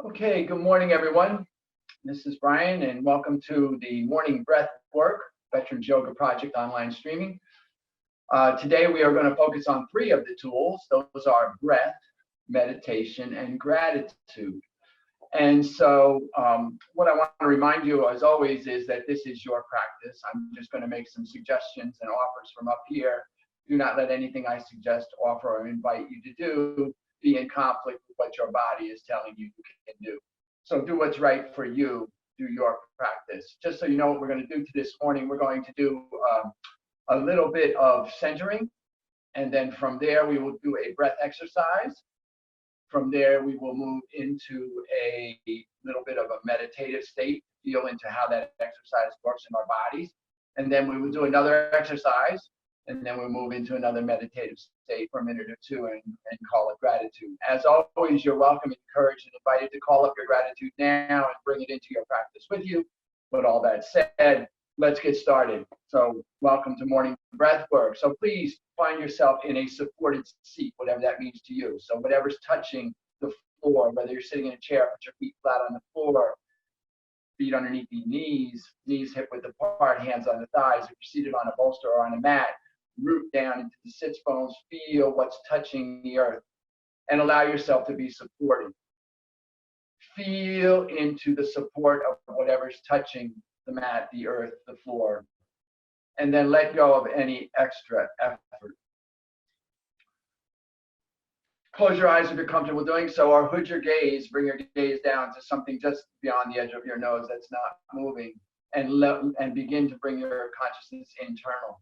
Okay, good morning, everyone. This is Brian, and welcome to the Morning Breath Work Veterans Yoga Project online streaming. Today, we are going to focus on three of the tools. Those are breath, meditation, and gratitude. And so, what I want to remind you, as always, is that this is your practice. I'm just going to make some suggestions and offers from up here. Do not let anything I suggest, offer, or invite you to do be in conflict with what your body is telling you can do. So do what's right for you. Do your practice. Just so you know what we're going to do this morning, we're going to do a little bit of centering, and then from there we will do a breath exercise. From there, we will move into a little bit of a meditative state, feel into how that exercise works in our bodies. And then we will do another exercise, and then we'll move into another meditative state for a minute or two and call it gratitude. As always, you're welcome, encouraged, and invited to call up your gratitude now and bring it into your practice with you. With all that said, let's get started. So welcome to morning breath work. So please find yourself in a supported seat, whatever that means to you. So whatever's touching the floor, whether you're sitting in a chair, put your feet flat on the floor, feet underneath the knees hip width apart, hands on the thighs. If you're seated on a bolster or on a mat, root down into the sits bones, feel what's touching the earth, and allow yourself to be supported. Feel into the support of whatever's touching the mat, the earth, the floor, and then let go of any extra effort. Close your eyes if you're comfortable doing so, or hood your gaze, bring your gaze down to something just beyond the edge of your nose that's not moving, and begin to bring your consciousness internal.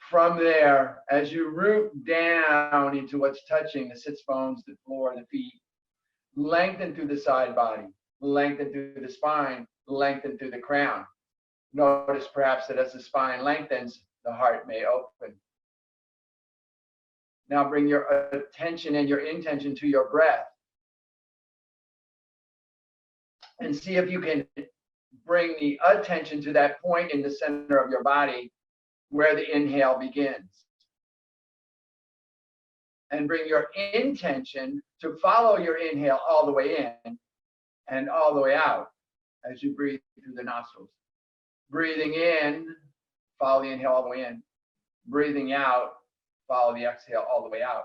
From there, as you root down into what's touching the sits bones, the floor, the feet, lengthen through the side body, lengthen through the spine, lengthen through the crown. Notice perhaps that as the spine lengthens, the heart may open. Now bring your attention and your intention to your breath. And see if you can bring the attention to that point in the center of your body where the inhale begins. And bring your intention to follow your inhale all the way in and all the way out as you breathe through the nostrils. Breathing in, follow the inhale all the way in. Breathing out, follow the exhale all the way out.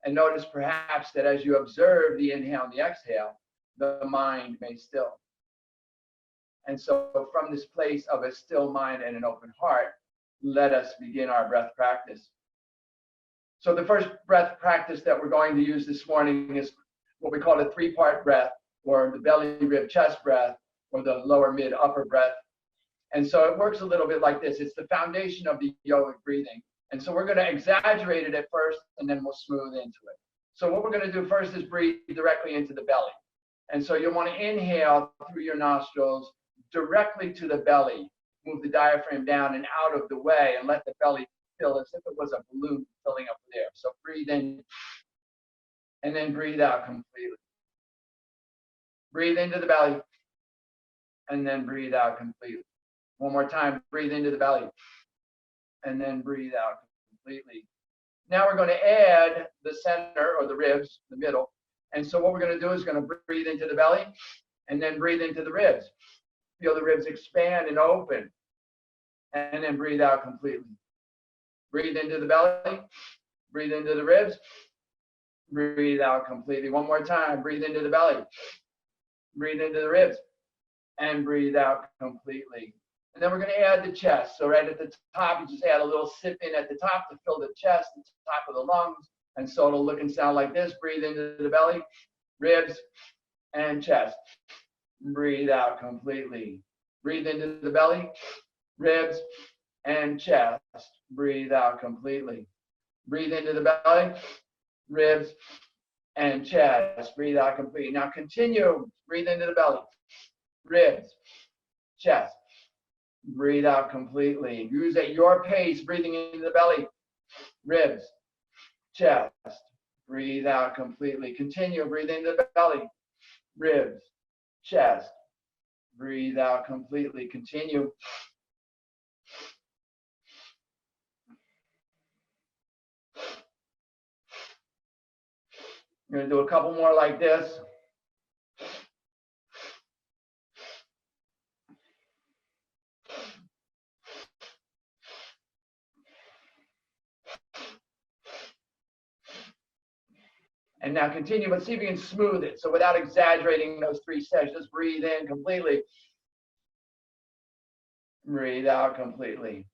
And notice perhaps that as you observe the inhale and the exhale, the mind may still. And so from this place of a still mind and an open heart, let us begin our breath practice. So the first breath practice that we're going to use this morning is what we call a three-part breath, or the belly, rib, chest breath, or the lower, mid, upper breath. And so it works a little bit like this. It's the foundation of the yogic breathing. And so we're going to exaggerate it at first, and then we'll smooth into it. So what we're going to do first is breathe directly into the belly. And so you'll want to inhale through your nostrils directly to the belly. Move the diaphragm down and out of the way and let the belly fill as if it was a balloon filling up there. So breathe in and then breathe out completely. Breathe into the belly and then breathe out completely. One more time, breathe into the belly and then breathe out completely. Now we're going to add the center or the ribs, the middle. And so what we're going to do is going to breathe into the belly and then breathe into the ribs. Feel the ribs expand and open, and then breathe out completely. Breathe into the belly, breathe into the ribs, breathe out completely. One more time, breathe into the belly, breathe into the ribs, and breathe out completely. And then we're going to add the chest. So right at the top, you just add a little sip in at the top to fill the chest, the top of the lungs. And so it'll look and sound like this. Breathe into the belly, ribs, and chest. Breathe out completely. Breathe into the belly, ribs, and chest. Breathe out completely. Breathe into the belly, ribs, and chest. Breathe out completely. Now continue. Breathe into the belly, ribs, chest. Breathe out completely. Use at your pace, breathing into the belly, ribs, chest. Breathe out completely. Continue. Breathe into the belly, ribs, chest. Breathe out completely. Continue. I'm going to do a couple more like this. And now continue, but see if you can smooth it. So without exaggerating those 3 steps, just breathe in completely. Breathe out completely.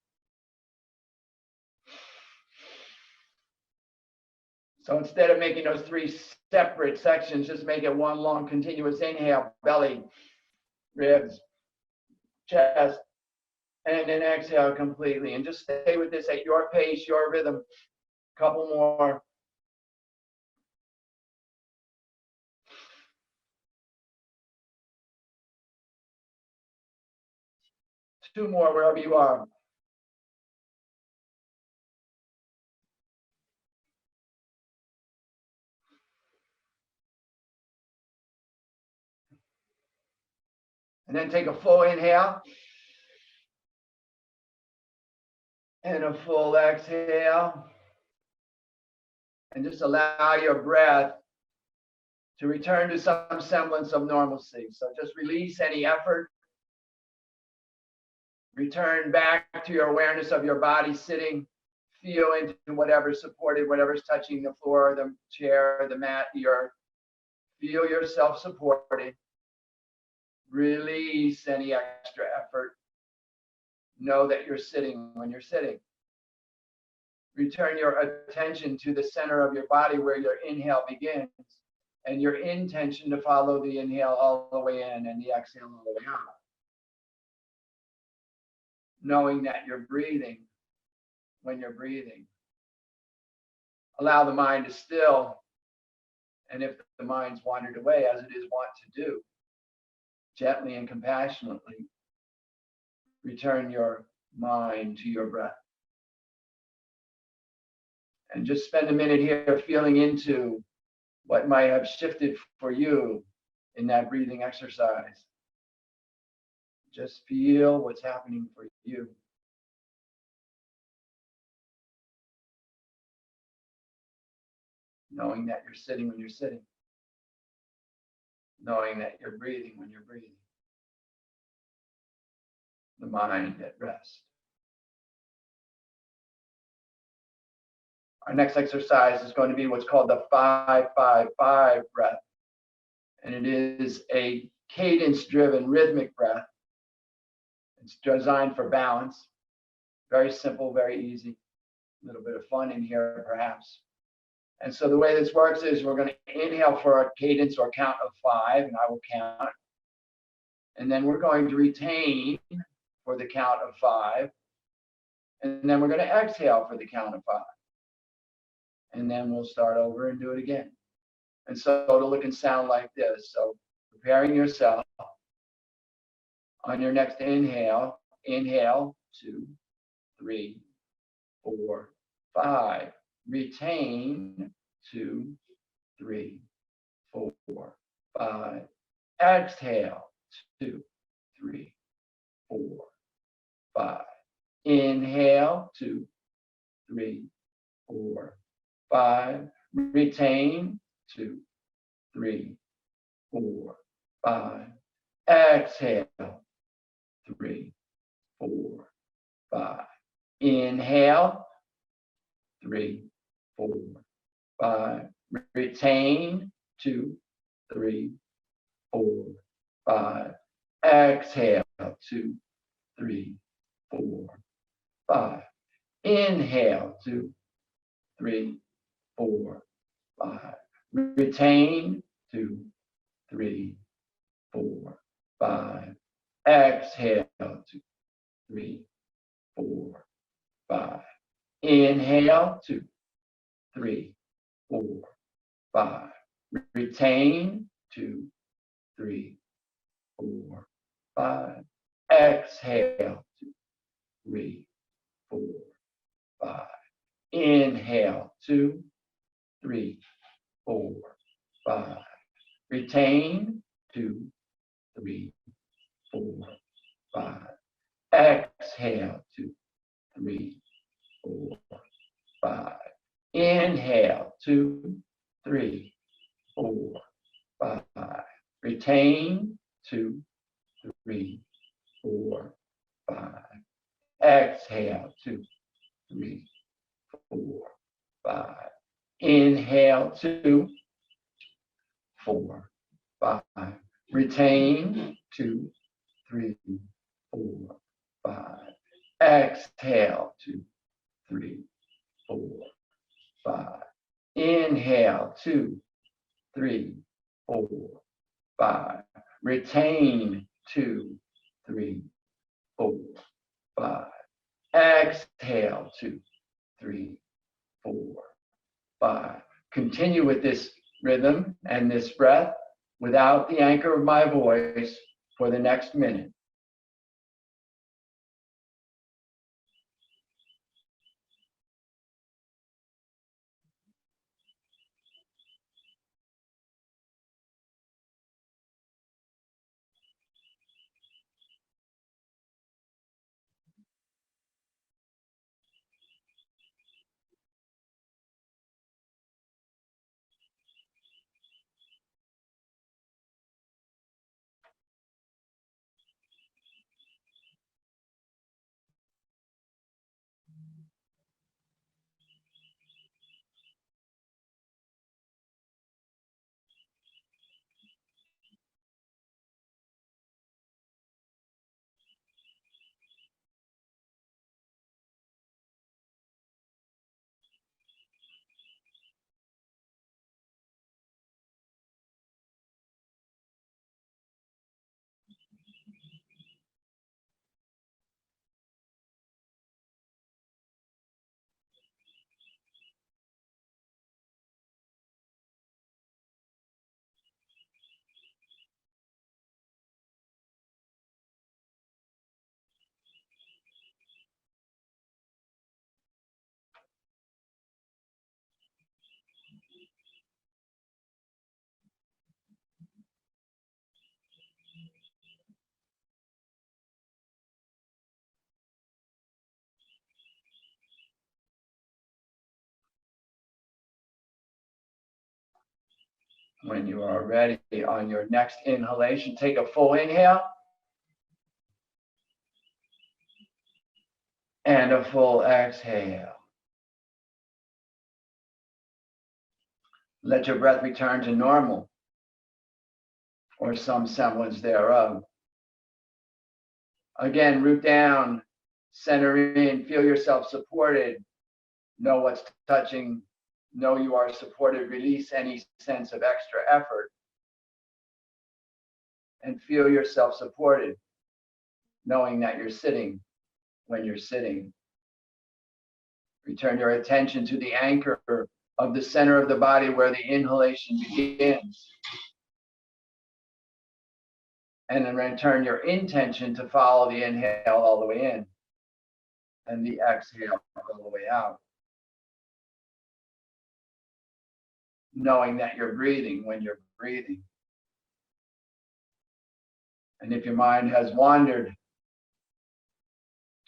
So instead of making those 3 separate sections, just make it one long continuous inhale, belly, ribs, chest, and then exhale completely. And just stay with this at your pace, your rhythm. Couple more. Two more wherever you are. And then take a full inhale. And a full exhale. And just allow your breath to return to some semblance of normalcy. So just release any effort. Return back to your awareness of your body sitting. Feel into whatever's supported, whatever's touching the floor, the chair, the mat, the earth. Feel yourself supported. Release any extra effort. Know that you're sitting when you're sitting. Return your attention to the center of your body where your inhale begins, and your intention to follow the inhale all the way in and the exhale all the way out. Knowing that you're breathing when you're breathing. Allow the mind to still, and if the mind's wandered away, as it is wont to do, gently and compassionately return your mind to your breath. And just spend a minute here feeling into what might have shifted for you in that breathing exercise. Just feel what's happening for you. Knowing that you're sitting when you're sitting. Knowing that you're breathing when you're breathing. The mind at rest. Our next exercise is going to be what's called the 5-5-5 breath. And it is a cadence-driven rhythmic breath. It's designed for balance. Very simple, very easy. A little bit of fun in here, perhaps. And so the way this works is we're going to inhale for a cadence or count of 5, and I will count. And then we're going to retain for the count of 5. And then we're going to exhale for the count of 5. And then we'll start over and do it again. And so it'll look and sound like this. So preparing yourself. On your next inhale, inhale 2, 3, 4, 5. Retain 2, 3, 4, 5. Exhale 2, 3, 4, 5. Inhale 2, 3, 4, 5. Retain 2, 3, 4, 5. Exhale 3, 4, 5. Inhale 3, 4, 5. Retain 2, 3, 4, 5. Exhale 2, 3, 4, 5. Inhale 2, 3, 4, 5. Retain 2, 3, 4, 5. Exhale 2, 3, 4, 5. Inhale 2, 3, 4, 5. Retain 2, 3, 4, 5. Exhale 2, 3, 4, 5. Inhale 2, 3, 4, 5. Retain 2, 3, 4, 5. Exhale 2, 3, 4, 5. Inhale 2, 3, Retain, 2, 3, 4, 5. Exhale, 2, 3, 4, 5. Inhale, 2, 4, 5. Retain, 2, 3, 4, 5. Exhale, 2, 3, 4, 5. Inhale, 2, 3, 4, 5. Retain, 2, 3, 4, 5. Exhale, 2, 3, 4, 5. Continue with this rhythm and this breath without the anchor of my voice for the next minute. When you are ready, on your next inhalation, take a full inhale and a full exhale. Let your breath return to normal or some semblance thereof. Again, root down, center in, feel yourself supported. Know what's touching. Know you are supported. Release any sense of extra effort. And feel yourself supported, knowing that you're sitting when you're sitting. Return your attention to the anchor of the center of the body where the inhalation begins. And then return your intention to follow the inhale all the way in and the exhale all the way out. Knowing that you're breathing when you're breathing. And if your mind has wandered,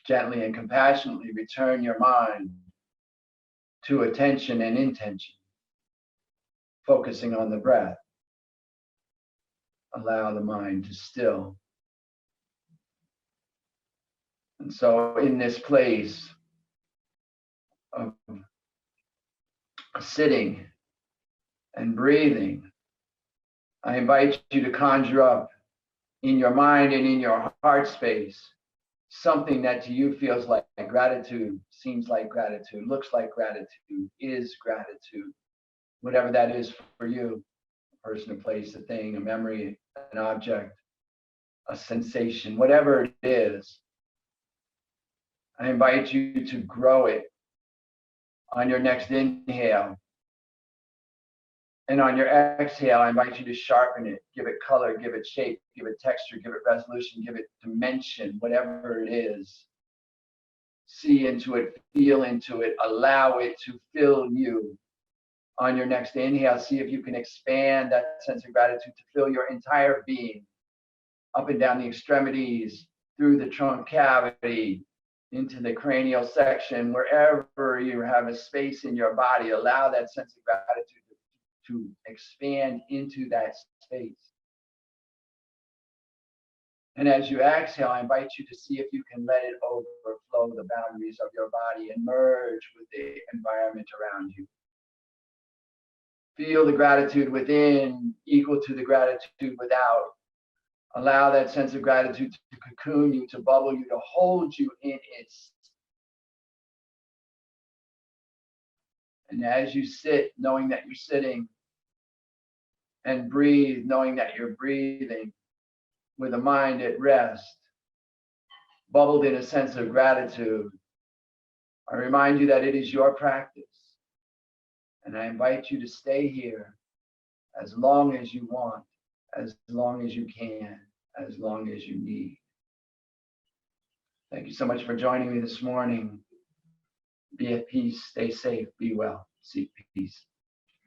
gently and compassionately return your mind to attention and intention, focusing on the breath. Allow the mind to still. And so in this place of sitting and breathing, I invite you to conjure up in your mind and in your heart space something that to you feels like gratitude, seems like gratitude, looks like gratitude, is gratitude, whatever that is for you. A person, a place, a thing, a memory, an object, a sensation, whatever it is. I invite you to grow it on your next inhale. And on your exhale, I invite you to sharpen it, give it color, give it shape, give it texture, give it resolution, give it dimension, whatever it is. See into it, feel into it, allow it to fill you. On your next inhale, see if you can expand that sense of gratitude to fill your entire being, up and down the extremities, through the trunk cavity, into the cranial section, wherever you have a space in your body, allow that sense of gratitude to expand into that space. And as you exhale, I invite you to see if you can let it overflow the boundaries of your body and merge with the environment around you. Feel the gratitude within equal to the gratitude without. Allow that sense of gratitude to cocoon you, to bubble you, to hold you in its. And as you sit, knowing that you're sitting, and breathe, knowing that you're breathing, with a mind at rest, bubbled in a sense of gratitude, I remind you that it is your practice. And I invite you to stay here as long as you want, as long as you can, as long as you need. Thank you so much for joining me this morning. Be at peace, stay safe, be well, seek peace.